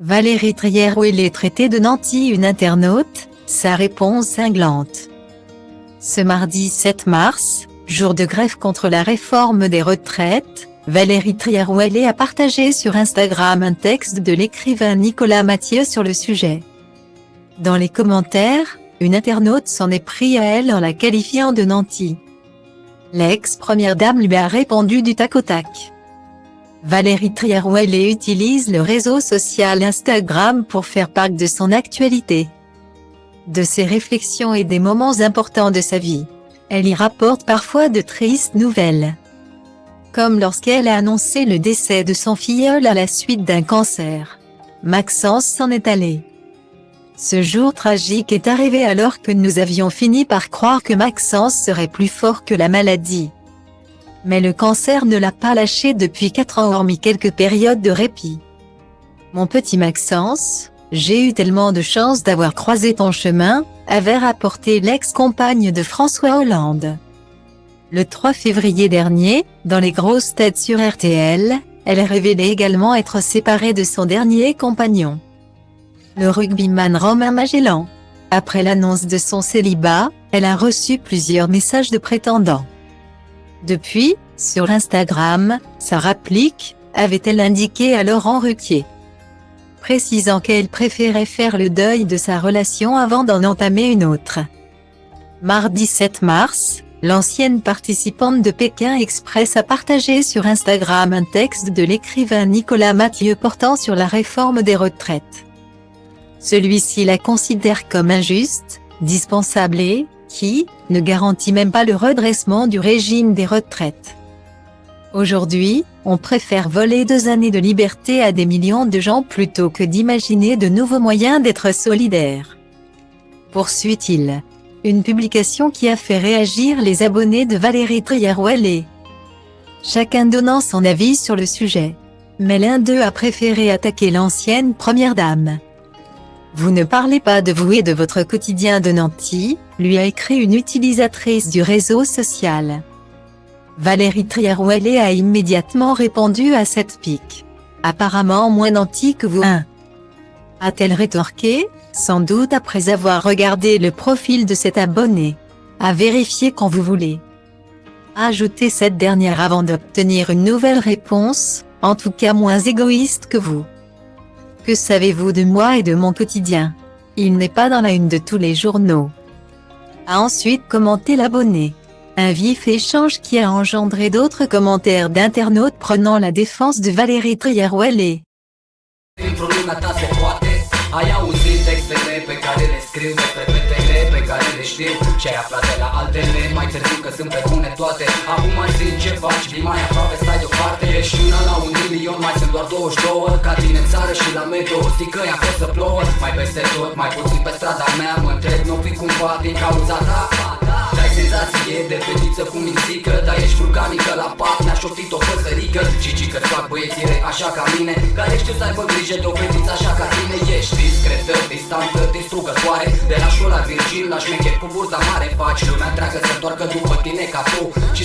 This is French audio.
Valérie Trierweiler traité de nantie une internaute, sa réponse cinglante. Ce mardi 7 mars, jour de grève contre la réforme des retraites, Valérie Trierweiler a partagé sur Instagram un texte de l'écrivain Nicolas Mathieu sur le sujet. Dans les commentaires, une internaute s'en est pris à elle en la qualifiant de nantie. L'ex-première dame lui a répondu du tac au tac. Valérie Trierweiler utilise le réseau social Instagram pour faire part de son actualité, de ses réflexions et des moments importants de sa vie. Elle y rapporte parfois de tristes nouvelles, comme lorsqu'elle a annoncé le décès de son filleul à la suite d'un cancer. Maxence s'en est allé. Ce jour tragique est arrivé alors que nous avions fini par croire que Maxence serait plus fort que la maladie. Mais le cancer ne l'a pas lâché depuis 4 ans hormis quelques périodes de répit. Mon petit Maxence, j'ai eu tellement de chance d'avoir croisé ton chemin, avait rapporté l'ex-compagne de François Hollande. Le 3 février dernier, dans les grosses têtes sur RTL, elle révélait également être séparée de son dernier compagnon, le rugbyman Romain Magellan. Après l'annonce de son célibat, elle a reçu plusieurs messages de prétendants. Depuis, sur Instagram, sa réplique, avait-elle indiqué à Laurent Ruquier, précisant qu'elle préférait faire le deuil de sa relation avant d'en entamer une autre. Mardi 7 mars, l'ancienne participante de Pékin Express a partagé sur Instagram un texte de l'écrivain Nicolas Mathieu portant sur la réforme des retraites. Celui-ci la considère comme injuste, dispensable et, qui, ne garantit même pas le redressement du régime des retraites. Aujourd'hui, on préfère voler 2 années de liberté à des millions de gens plutôt que d'imaginer de nouveaux moyens d'être solidaires, poursuit-il. Une publication qui a fait réagir les abonnés de Valérie Trierweiler, chacun donnant son avis sur le sujet. Mais l'un d'eux a préféré attaquer l'ancienne première dame. Vous ne parlez pas de vous et de votre quotidien de nantie, lui a écrit une utilisatrice du réseau social. Valérie Trierweiler a immédiatement répondu à cette pique. Apparemment moins nantie que vous, hein, a-t-elle rétorqué, sans doute après avoir regardé le profil de cet abonné. À vérifier quand vous voulez. Ajoutez cette dernière avant d'obtenir une nouvelle réponse, en tout cas moins égoïste que vous. Que savez-vous de moi et de mon quotidien? Il n'est pas dans la une de tous les journaux. A ensuite commenté l'abonné. Un vif échange qui a engendré d'autres commentaires d'internautes prenant la défense de Valérie Trierweiler. Ai auzit textele pe care le scriu despre fetele pe care le știu și ai aflat de la altele mai târziu că sunt pe bune toate. Acum mai zic ce faci, vii mai aproape, stai deoparte. Ești una la 1 milion, mai sunt doar 22 ca tine în țară și la metro. Zic că i-a fost să plouă, mai peste tot, mai puțin pe strada mea. Mă întreb, n-o fi cumva din cauza ta? Dai senzație de fetiță cu mințică, dar ești vulcanică la pat, mi-aș ofti o păsărică. Și că-ți fac băiețire așa ca mine, care știu să aibă grijă de o fetiță așa ca tine. Ești discretă, distantă, distrugătoare, de la șola virgin la șmecher cu burta mare. Faci lumea întreagă să întoarcă după tine ca tu și